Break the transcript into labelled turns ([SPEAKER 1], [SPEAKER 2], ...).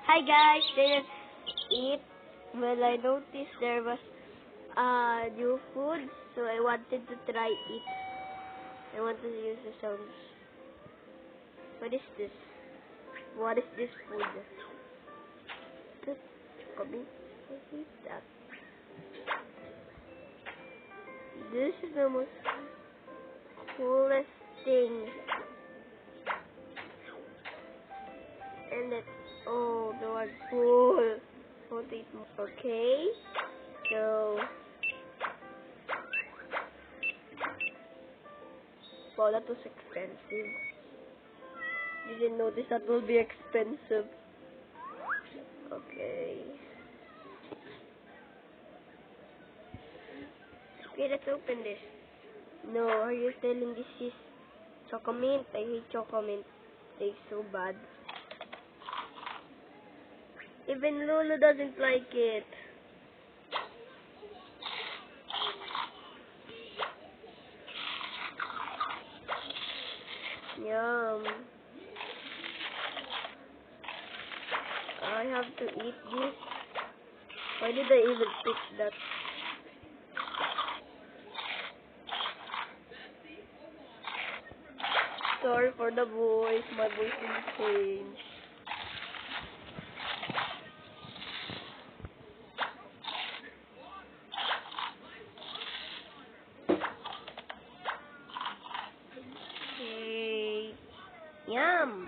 [SPEAKER 1] Hi guys, let's eat. Well, I noticed there was new food, so I wanted to try it. I want to use the sounds. What is this? What is this food? Coming. What is that? This is the most coolest thing. And it's the word cool. Want to eat more. Okay. So wow, that was expensive. Didn't notice that will be expensive. Okay. Okay, let's open this. No, are you telling this is Chocomint? I hate Chocomint. Tastes so bad. Even Lulu doesn't like it. Yum. I have to eat this. Why did I even pick that? Sorry for the voice. My voice will change. Okay. Yum.